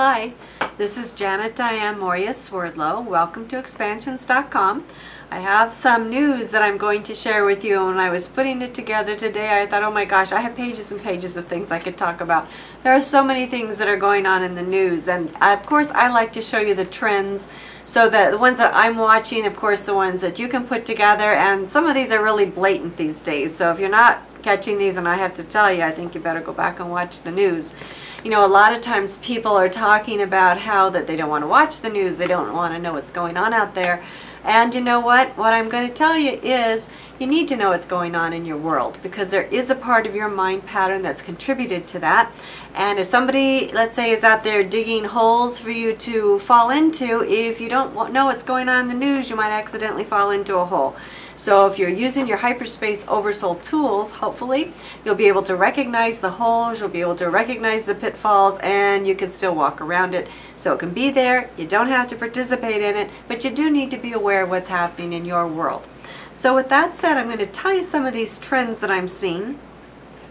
Hi, this is Diane Mourglia-Swerdlow. Welcome to expansions.com. I have some news that I'm going to share with you. When I was putting it together today, I thought, oh my gosh, I have pages and pages of things I could talk about. There are so many things that are going on in the news, and of course I like to show you the trends, so that the ones that I'm watching, of course the ones that you can put together, and some of these are really blatant these days, so if you're not catching these, and I have to tell you, I think you better go back and watch the news. You know, a lot of times people are talking about how that they don't want to watch the news, they don't want to know what's going on out there. And you know what? What I'm going to tell you is you need to know what's going on in your world, because there is a part of your mind pattern that's contributed to that. And if somebody, let's say, is out there digging holes for you to fall into, if you don't know what's going on in the news, you might accidentally fall into a hole. So if you're using your hyperspace oversoul tools, hopefully you'll be able to recognize the holes, you'll be able to recognize the pitfalls, and you can still walk around it. So it can be there, you don't have to participate in it, but you do need to be aware of what's happening in your world. So with that said, I'm going to tell you some of these trends that I'm seeing,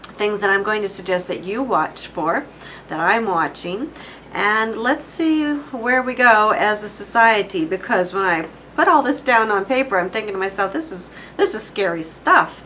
things that I'm going to suggest that you watch for, that I'm watching, and let's see where we go as a society, because when I put all this down on paper, I'm thinking to myself, this is scary stuff,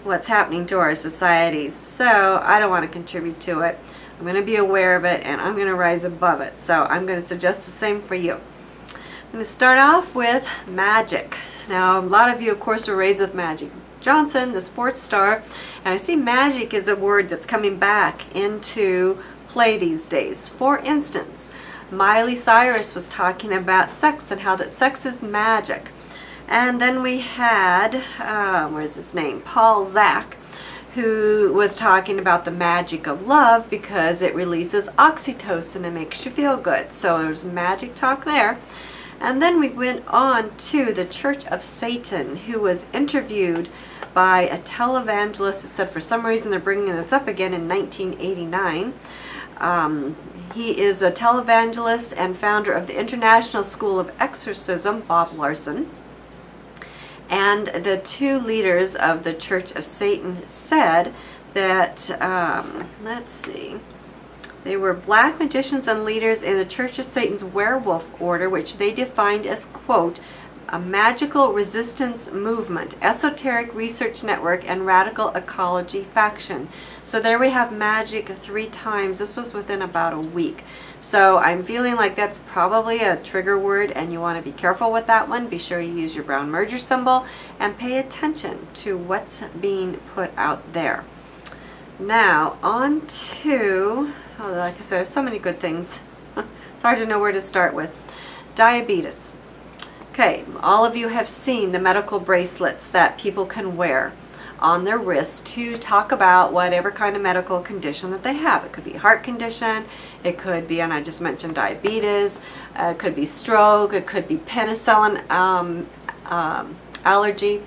what's happening to our societies. So I don't want to contribute to it. I'm going to be aware of it, and I'm going to rise above it. So I'm going to suggest the same for you. I'm going to start off with magic. Now, a lot of you, of course, were raised with Magic Johnson, the sports star, and I see magic is a word that's coming back into play these days. For instance, Miley Cyrus was talking about sex and how that sex is magic. And then we had, where's his name? Paul Zak, who was talking about the magic of love because it releases oxytocin and makes you feel good. So there's magic talk there. And then we went on to the Church of Satan, who was interviewed by a televangelist. It said for some reason they're bringing this up again in 1989. He is a televangelist and founder of the International School of Exorcism, Bob Larson. And the two leaders of the Church of Satan said that, let's see, they were black magicians and leaders in the Church of Satan's werewolf order, which they defined as, quote, a magical resistance movement, esoteric research network, and radical ecology faction. So there we have magic 3 times. This was within about a week. So I'm feeling like that's probably a trigger word, and you want to be careful with that one. Be sure you use your brown merger symbol and pay attention to what's being put out there. Now on to, oh, like I said, there's so many good things. It's hard to know where to start with. Diabetes. Okay, all of you have seen the medical bracelets that people can wear on their wrists to talk about whatever kind of medical condition that they have. It could be heart condition, it could be, and I just mentioned diabetes, it could be stroke, it could be penicillin allergy.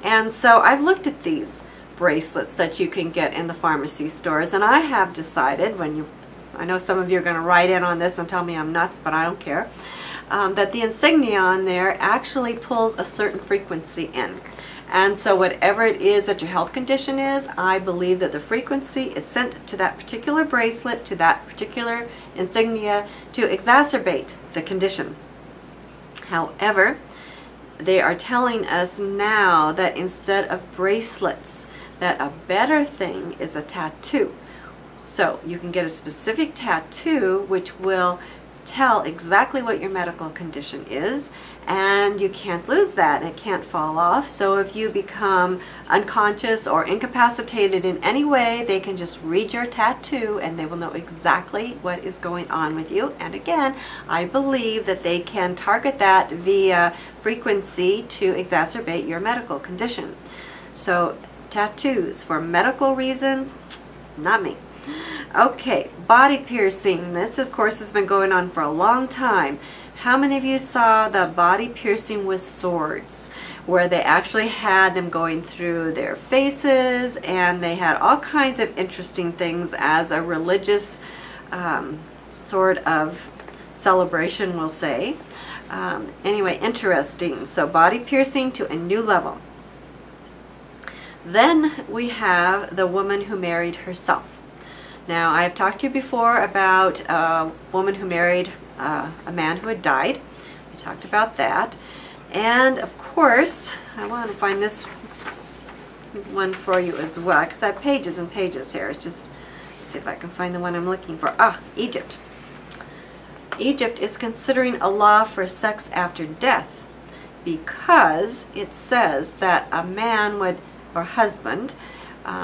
And so I've looked at these bracelets that you can get in the pharmacy stores, and I have decided, I know some of you are going to write in on this and tell me I'm nuts, but I don't care, that the insignia on there actually pulls a certain frequency in. And so whatever it is that your health condition is, I believe that the frequency is sent to that particular bracelet, to that particular insignia, to exacerbate the condition. However, they are telling us now that instead of bracelets, that a better thing is a tattoo. So you can get a specific tattoo which will tell exactly what your medical condition is, and you can't lose that. It can't fall off. So if you become unconscious or incapacitated in any way, they can just read your tattoo and they will know exactly what is going on with you. And again, I believe that they can target that via frequency to exacerbate your medical condition. So tattoos for medical reasons, not me. Okay, body piercing. This, of course, has been going on for a long time. How many of you saw the body piercing with swords, where they actually had them going through their faces, and they had all kinds of interesting things as a religious sort of celebration, we'll say. Anyway, interesting. So body piercing to a new level. Then we have the woman who married herself. Now, I have talked to you before about a woman who married a man who had died. We talked about that. And of course, I want to find this one for you as well, because I have pages and pages here. It's just, let's see if I can find the one I'm looking for. Ah, Egypt. Egypt is considering a law for sex after death because it says that a man would, or husband,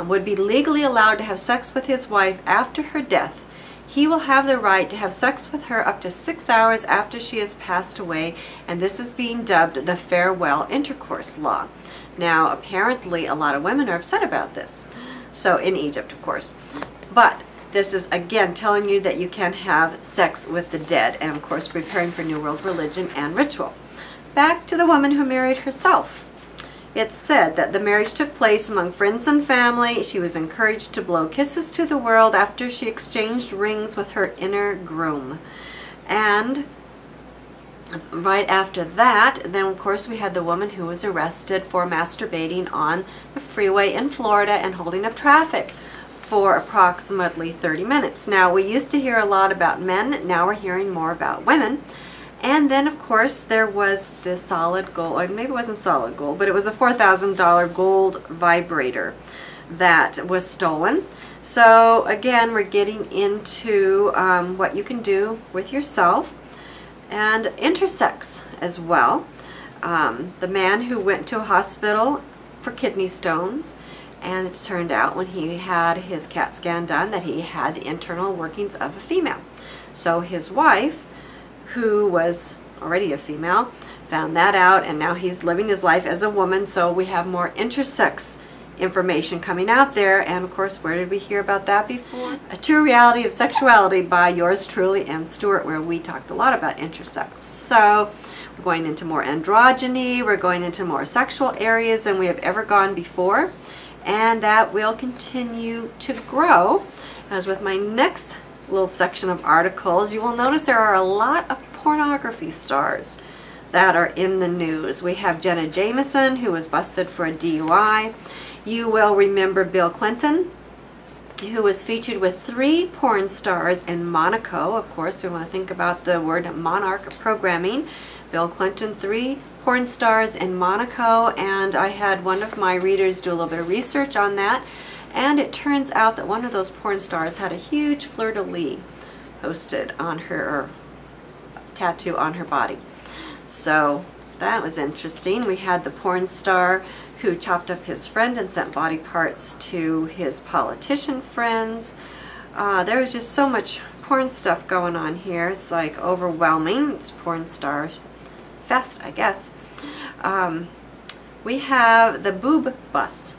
would be legally allowed to have sex with his wife after her death. He will have the right to have sex with her up to 6 hours after she has passed away, and this is being dubbed the farewell intercourse law. Now, apparently a lot of women are upset about this. So, in Egypt, of course. But this is, again, telling you that you can have sex with the dead, and of course preparing for New World religion and ritual. Back to the woman who married herself. It said that the marriage took place among friends and family. She was encouraged to blow kisses to the world after she exchanged rings with her inner groom. And right after that, then of course we had the woman who was arrested for masturbating on the freeway in Florida and holding up traffic for approximately 30 minutes. Now, we used to hear a lot about men. Now we're hearing more about women. And then, of course, there was the solid gold, or maybe it wasn't solid gold, but it was a $4,000 gold vibrator that was stolen. So, again, we're getting into what you can do with yourself and intersex as well. The man who went to a hospital for kidney stones, and it turned out when he had his CAT scan done that he had the internal workings of a female. So his wife, who was already a female, found that out, and now he's living his life as a woman. So we have more intersex information coming out there. And of course, where did we hear about that before? A True Reality of Sexuality by yours truly and Stewart, where we talked a lot about intersex. So we're going into more androgyny, we're going into more sexual areas than we have ever gone before, and that will continue to grow. As with my next little section of articles, you will notice there are a lot of pornography stars that are in the news. We have Jenna Jameson, who was busted for a DUI. You will remember Bill Clinton, who was featured with 3 porn stars in Monaco. Of course, we want to think about the word monarch programming. Bill Clinton, 3 porn stars in Monaco, and I had one of my readers do a little bit of research on that. And it turns out that one of those porn stars had a huge fleur-de-lis posted on her, or tattoo on her body. So that was interesting. We had the porn star who chopped up his friend and sent body parts to his politician friends. There was just so much porn stuff going on here. It's like overwhelming. It's porn star fest, I guess. We have the boob bus,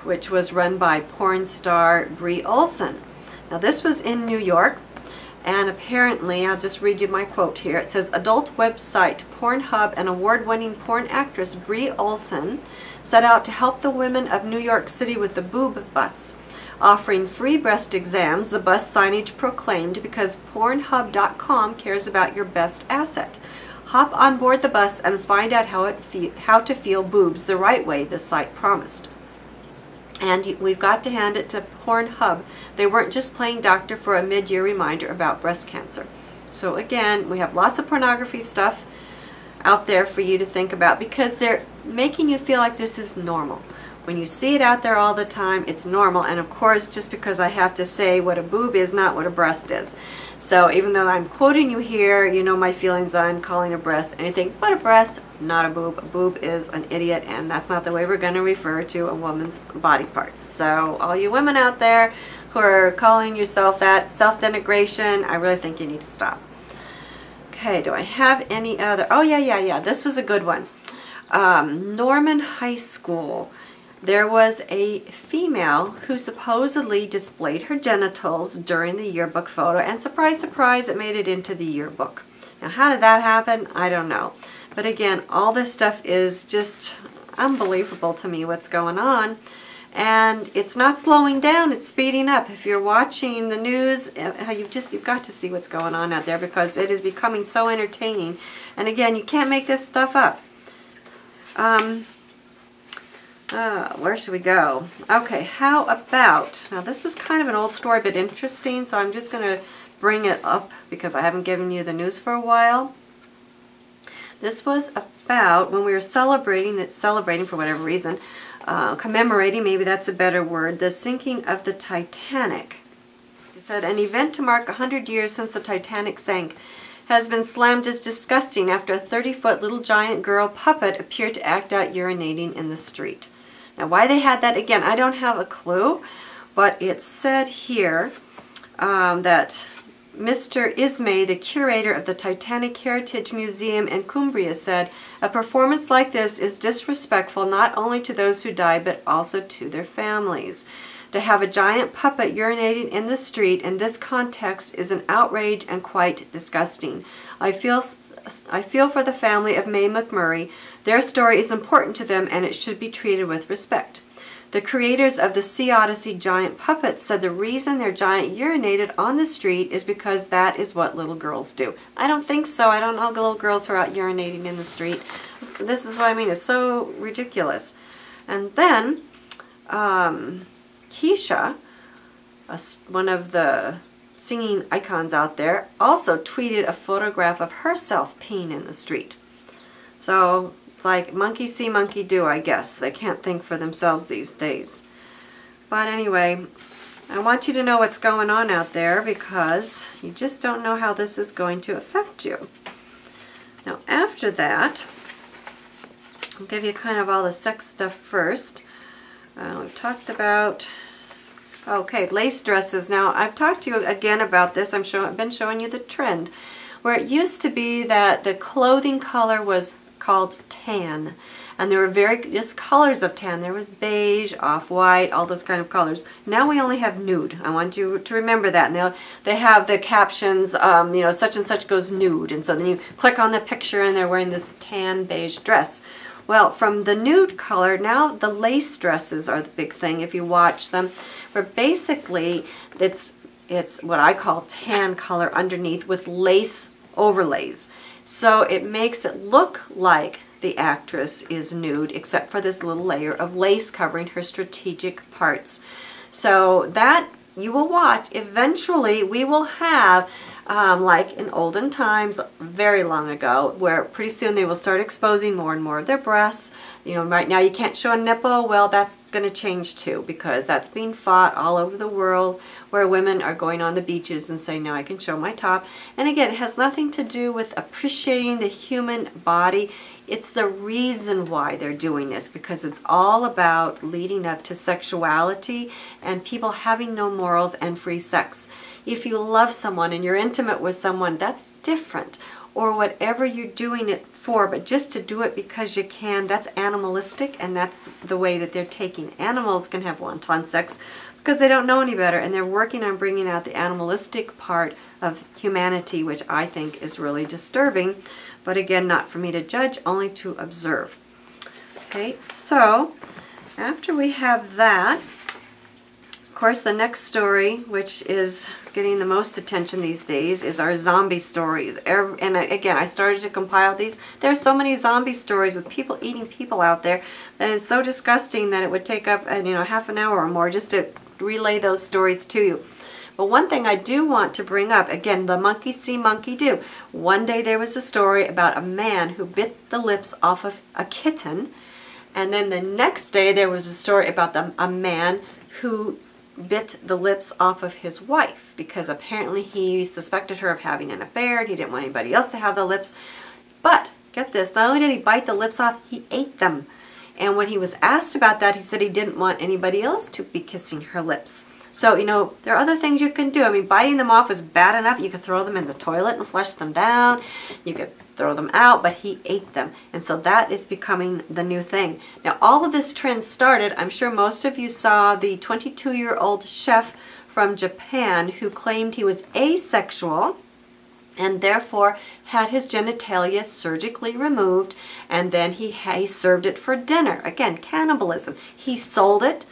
which was run by porn star Brie Olson. Now, this was in New York, and apparently, I'll just read you my quote here. It says, adult website Pornhub and award-winning porn actress Brie Olson set out to help the women of New York City with the boob bus. Offering free breast exams, the bus signage proclaimed, because Pornhub.com cares about your best asset. Hop on board the bus and find out how to feel boobs the right way, the site promised. And we've got to hand it to Pornhub. They weren't just playing doctor for a mid-year reminder about breast cancer. So again, we have lots of pornography stuff out there for you to think about, because they're making you feel like this is normal. When you see it out there all the time, it's normal. And of course, just because I have to say what a boob is, not what a breast is. So even though I'm quoting you here, you know my feelings on calling a breast anything but a breast, not a boob. A boob is an idiot, and that's not the way we're going to refer to a woman's body parts. So all you women out there who are calling yourself that, self-denigration, I really think you need to stop. Okay, do I have any other? Oh, yeah. This was a good one. Norman High School. There was a female who supposedly displayed her genitals during the yearbook photo, and surprise, surprise, it made it into the yearbook. Now, how did that happen? I don't know. But again, all this stuff is just unbelievable to me, what's going on. And it's not slowing down, it's speeding up. If you're watching the news, you've got to see what's going on out there, because it is becoming so entertaining. And again, you can't make this stuff up. Where should we go? Okay, how about, now this is kind of an old story but interesting, so I'm just going to bring it up because I haven't given you the news for a while. This was about when we were celebrating for whatever reason, commemorating, maybe that's a better word, the sinking of the Titanic. It said, an event to mark 100 years since the Titanic sank has been slammed as disgusting after a 30-foot little giant girl puppet appeared to act out urinating in the street. Now, why they had that, again, I don't have a clue, but it said here that Mr. Ismay, the curator of the Titanic Heritage Museum in Cumbria, said, a performance like this is disrespectful not only to those who died, but also to their families. To have a giant puppet urinating in the street in this context is an outrage and quite disgusting. I feel for the family of May McMurray. Their story is important to them and it should be treated with respect. The creators of the Sea Odyssey giant puppets said the reason their giant urinated on the street is because that is what little girls do. I don't think so. I don't know little girls who are out urinating in the street. This is what I mean. It's so ridiculous. And then Keisha, one of the singing icons out there, also tweeted a photograph of herself peeing in the street. So it's like monkey see, monkey do, I guess. They can't think for themselves these days. But anyway, I want you to know what's going on out there because you just don't know how this is going to affect you. Now after that, I'll give you kind of all the sex stuff first. We've talked about, okay, lace dresses. Now, I've talked to you again about this. I've been showing you the trend, where it used to be that the clothing color was called tan, and there were various colors of tan. There was beige, off-white, all those kind of colors. Now we only have nude. I want you to remember that. And they have the captions, you know, such and such goes nude, and so then you click on the picture and they're wearing this tan beige dress. Well, from the nude color, now the lace dresses are the big thing if you watch them, where basically it's what I call tan color underneath with lace overlays. So it makes it look like the actress is nude, except for this little layer of lace covering her strategic parts. So that you will watch. Eventually we will have like in olden times, very long ago, where pretty soon they will start exposing more and more of their breasts. You know, right now you can't show a nipple. Well, that's going to change too, because that's being fought all over the world, where women are going on the beaches and saying, now I can show my top. And again, it has nothing to do with appreciating the human body. It's the reason why they're doing this, because it's all about leading up to sexuality and people having no morals and free sex. If you love someone and you're intimate with someone, that's different. Or whatever you're doing it for, but just to do it because you can, that's animalistic, and that's the way that they're taking. Animals can have wanton sex because they don't know any better, and they're working on bringing out the animalistic part of humanity, which I think is really disturbing. But again, not for me to judge, only to observe. Okay, so after we have that, of course, the next story, which is getting the most attention these days, is our zombie stories. And again, I started to compile these. There are so many zombie stories with people eating people out there that it's so disgusting that it would take up, you know, half an hour or more just to relay those stories to you. But one thing I do want to bring up, again, the monkey see, monkey do. One day there was a story about a man who bit the lips off of a kitten, and then the next day there was a story about a man who bit the lips off of his wife because apparently he suspected her of having an affair and he didn't want anybody else to have the lips. But get this, not only did he bite the lips off, he ate them. And when he was asked about that, he said he didn't want anybody else to be kissing her lips. So, you know, there are other things you can do. I mean, biting them off is bad enough. You could throw them in the toilet and flush them down. You could throw them out, but he ate them. And so that is becoming the new thing. Now, all of this trend started, I'm sure most of you saw the 22-year-old chef from Japan who claimed he was asexual and therefore had his genitalia surgically removed, and then he served it for dinner. Again, cannibalism. He sold it.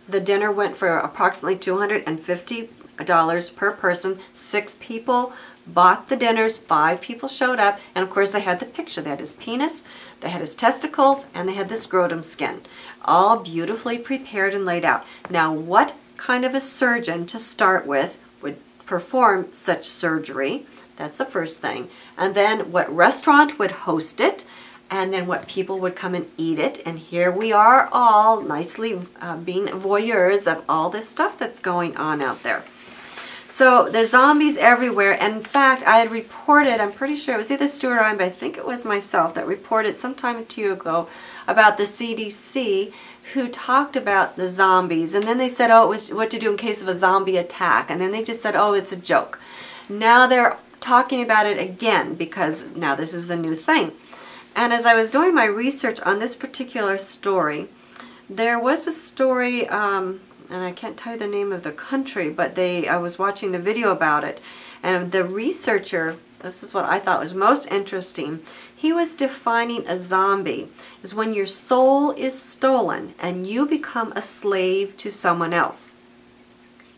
The dinner went for approximately $250 per person. 6 people bought the dinners, 5 people showed up, and of course they had the picture. They had his penis, they had his testicles, and they had the scrotum skin, all beautifully prepared and laid out. Now, what kind of a surgeon, to start with, would perform such surgery? That's the first thing. And then what restaurant would host it? And then what people would come and eat it. And here we are all nicely being voyeurs of all this stuff that's going on out there. So there's zombies everywhere. And in fact, I had reported, I'm pretty sure it was either Stewart or I, but I think it was myself that reported sometime or 2 ago about the CDC, who talked about the zombies. And then they said, oh, it was what to do in case of a zombie attack. And then they just said, oh, it's a joke. Now they're talking about it again because now this is a new thing. And as I was doing my research on this particular story, there was a story, and I can't tell you the name of the country, but I was watching the video about it, and the researcher, this is what I thought was most interesting, he was defining a zombie as when your soul is stolen and you become a slave to someone else.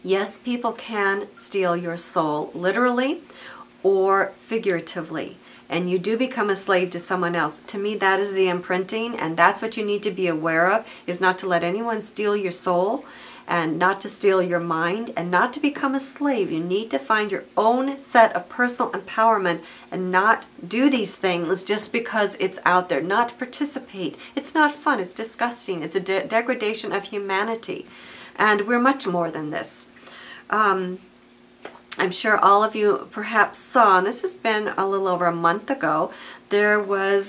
Yes, people can steal your soul literally or figuratively, and you do become a slave to someone else. To me, that is the imprinting, and that's what you need to be aware of, is not to let anyone steal your soul, and not to steal your mind, and not to become a slave. You need to find your own set of personal empowerment and not do these things just because it's out there, not to participate. It's not fun, it's disgusting, it's a degradation of humanity, and we're much more than this. I'm sure all of you perhaps saw, and this has been a little over a month ago, there were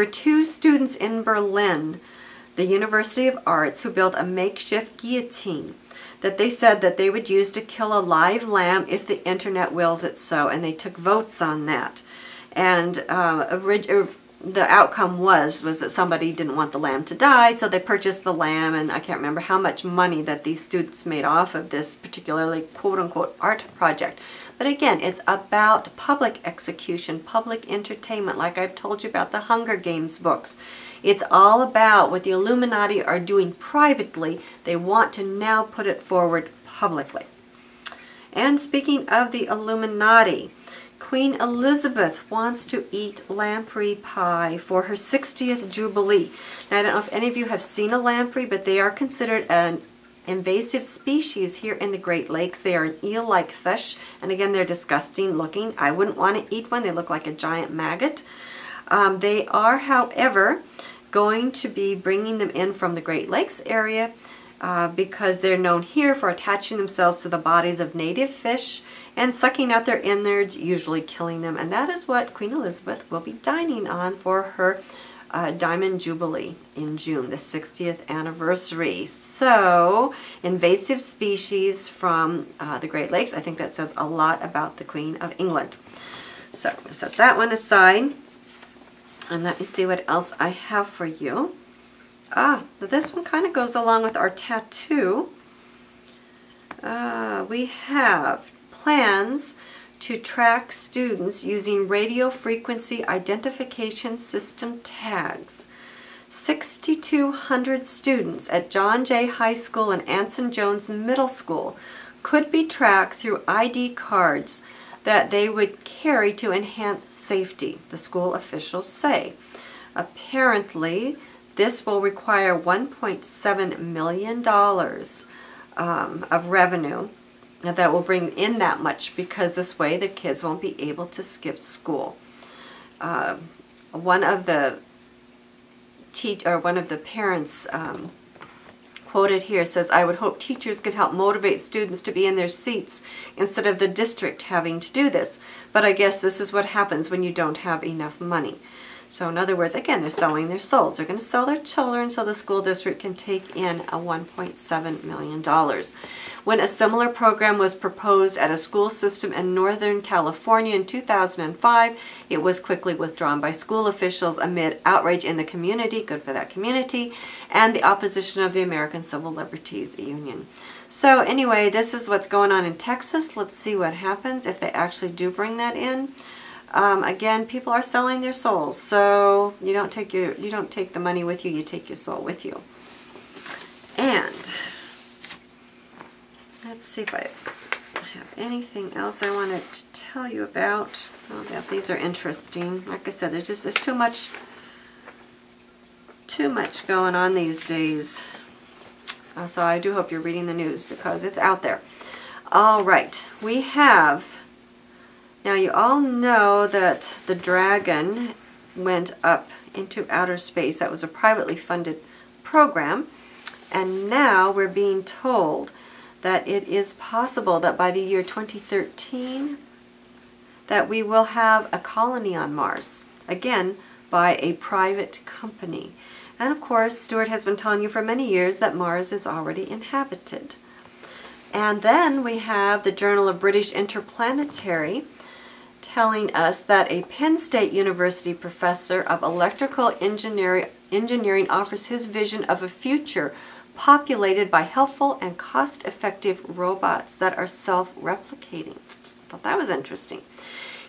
2 students in Berlin, the University of Arts, who built a makeshift guillotine that they said that they would use to kill a live lamb if the internet wills it so, and they took votes on that. And the outcome was that somebody didn't want the lamb to die, so they purchased the lamb, and I can't remember how much money that these students made off of this particularly quote-unquote art project. But again, it's about public execution, public entertainment, like I've told you about the Hunger Games books. It's all about what the Illuminati are doing privately. They want to now put it forward publicly. And speaking of the Illuminati, Queen Elizabeth wants to eat lamprey pie for her 60th Jubilee. Now, I don't know if any of you have seen a lamprey, but they are considered an invasive species here in the Great Lakes. They are an eel-like fish, and again, they're disgusting looking. I wouldn't want to eat one. They look like a giant maggot. They are, however, going to be bringing them in from the Great Lakes area because they're known here for attaching themselves to the bodies of native fish and sucking out their innards, usually killing them. And that is what Queen Elizabeth will be dining on for her Diamond Jubilee in June, the 60th anniversary. So, invasive species from the Great Lakes. I think that says a lot about the Queen of England. So, I'm going to set that one aside. And let me see what else I have for you. This one kind of goes along with our tattoo. We have plans to track students using radio frequency identification system tags. 6,200 students at John Jay High School and Anson Jones Middle School could be tracked through ID cards that they would carry to enhance safety, the school officials say. Apparently, this will require $1.7 million of revenue that will bring in that much, because this way the kids won't be able to skip school. One of the parents quoted here says, "I would hope teachers could help motivate students to be in their seats instead of the district having to do this. But I guess this is what happens when you don't have enough money." So in other words, again, they're selling their souls. They're going to sell their children so the school district can take in a $1.7 million. When a similar program was proposed at a school system in Northern California in 2005, it was quickly withdrawn by school officials amid outrage in the community, good for that community, and the opposition of the American Civil Liberties Union. So anyway, this is what's going on in Texas. Let's see what happens if they actually do bring that in. Again, people are selling their souls, so you don't take the money with you, you take your soul with you. And let's see if I have anything else I wanted to tell you about. Oh, yeah, these are interesting. Like I said, there's too much going on these days. So I do hope you're reading the news because it's out there. All right, we have, now you all know that the Dragon went up into outer space. That was a privately funded program. And now we're being told that it is possible that by the year 2013 that we will have a colony on Mars, again, by a private company. And of course, Stewart has been telling you for many years that Mars is already inhabited. And then we have the Journal of British Interplanetary telling us that a Penn State University professor of electrical engineering offers his vision of a future populated by helpful and cost-effective robots that are self-replicating. I thought that was interesting.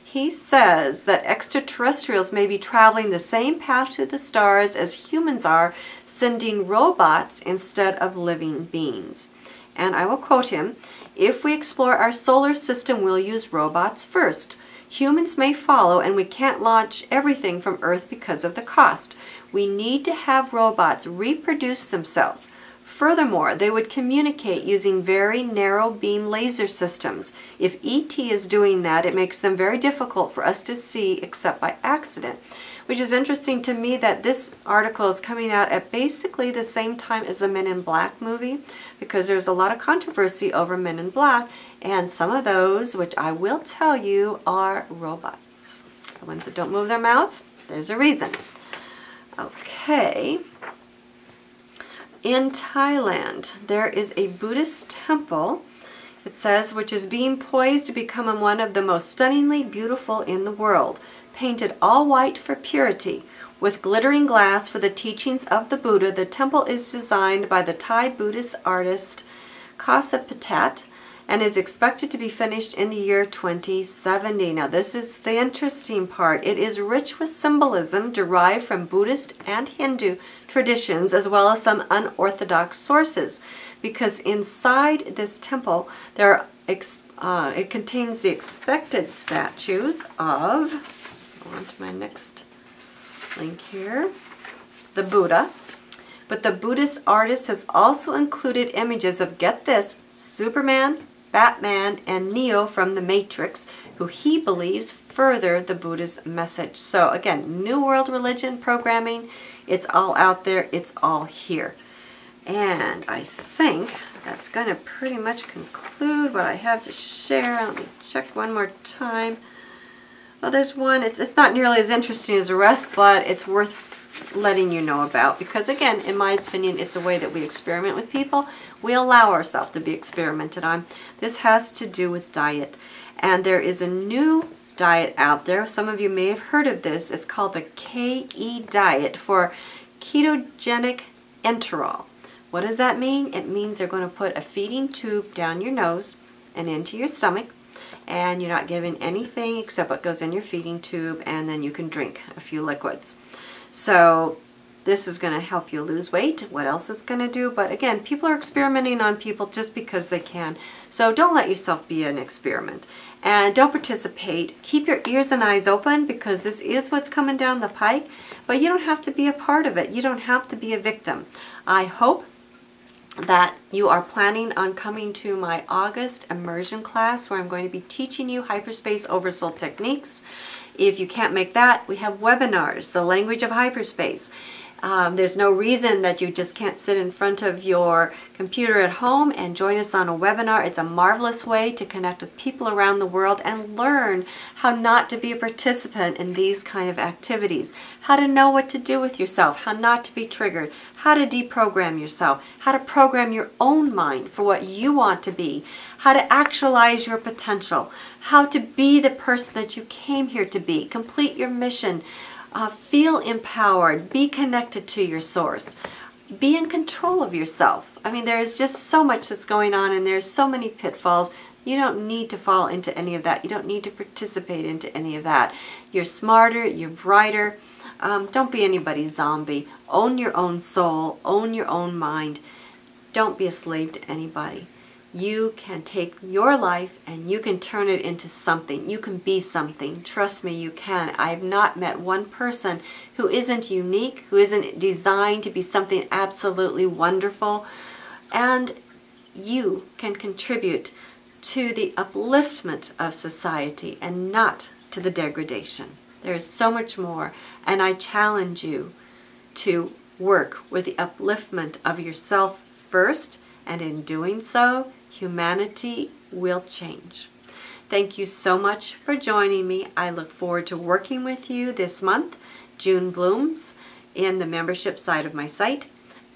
He says that extraterrestrials may be traveling the same path to the stars as humans are, sending robots instead of living beings. And I will quote him, "If we explore our solar system, we'll use robots first. Humans may follow, and we can't launch everything from Earth because of the cost. We need to have robots reproduce themselves. Furthermore, they would communicate using very narrow beam laser systems. If ET is doing that, it makes them very difficult for us to see except by accident." Which is interesting to me that this article is coming out at basically the same time as the Men in Black movie, because there's a lot of controversy over Men in Black, and some of those, which I will tell you, are robots. The ones that don't move their mouth, there's a reason. Okay. In Thailand, there is a Buddhist temple, it says, which is being poised to become one of the most stunningly beautiful in the world. Painted all white for purity, with glittering glass for the teachings of the Buddha, the temple is designed by the Thai Buddhist artist Kasapatat and is expected to be finished in the year 2070. Now this is the interesting part. It is rich with symbolism derived from Buddhist and Hindu traditions, as well as some unorthodox sources, because inside this temple there are, it contains the expected statues of, on to my next link here, the Buddha. But the Buddhist artist has also included images of, get this, Superman, Batman, and Neo from the Matrix, who he believes further the Buddha's message. So again, New World religion programming, it's all out there, it's all here. And I think that's going to pretty much conclude what I have to share. Let me check one more time. Well, there's one, it's not nearly as interesting as the rest, but it's worth letting you know about, because again, in my opinion, it's a way that we experiment with people. We allow ourselves to be experimented on. This has to do with diet. And there is a new diet out there. Some of you may have heard of this. It's called the KE diet for ketogenic enterol. What does that mean? It means they're going to put a feeding tube down your nose and into your stomach, and you're not giving anything except what goes in your feeding tube, and then you can drink a few liquids. So this is going to help you lose weight. What else is going to do? But again, people are experimenting on people just because they can. So don't let yourself be an experiment. And don't participate. Keep your ears and eyes open, because this is what's coming down the pike. But you don't have to be a part of it. You don't have to be a victim. I hope that you are planning on coming to my August immersion class, where I'm going to be teaching you hyperspace oversoul techniques. If you can't make that, we have webinars, the language of hyperspace. There's no reason that you just can't sit in front of your computer at home and join us on a webinar. It's a marvelous way to connect with people around the world and learn how not to be a participant in these kind of activities, how to know what to do with yourself, how not to be triggered, how to deprogram yourself, how to program your own mind for what you want to be, how to actualize your potential, how to be the person that you came here to be, complete your mission, feel empowered, be connected to your source, be in control of yourself. I mean, there's just so much that's going on, and there's so many pitfalls. You don't need to fall into any of that. You don't need to participate into any of that. You're smarter, you're brighter. Don't be anybody's zombie. Own your own soul, own your own mind. Don't be a slave to anybody. You can take your life and you can turn it into something. You can be something. Trust me, you can. I've not met one person who isn't unique, who isn't designed to be something absolutely wonderful. And you can contribute to the upliftment of society and not to the degradation. There is so much more, and I challenge you to work with the upliftment of yourself first, and in doing so, humanity will change. Thank you so much for joining me. I look forward to working with you this month. June blooms in the membership side of my site,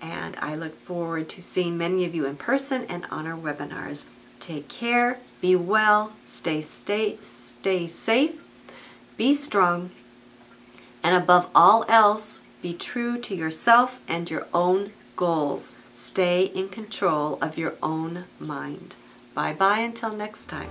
and I look forward to seeing many of you in person and on our webinars. Take care, be well, stay safe, be strong, and above all else, be true to yourself and your own goals. Stay in control of your own mind. Bye-bye until next time.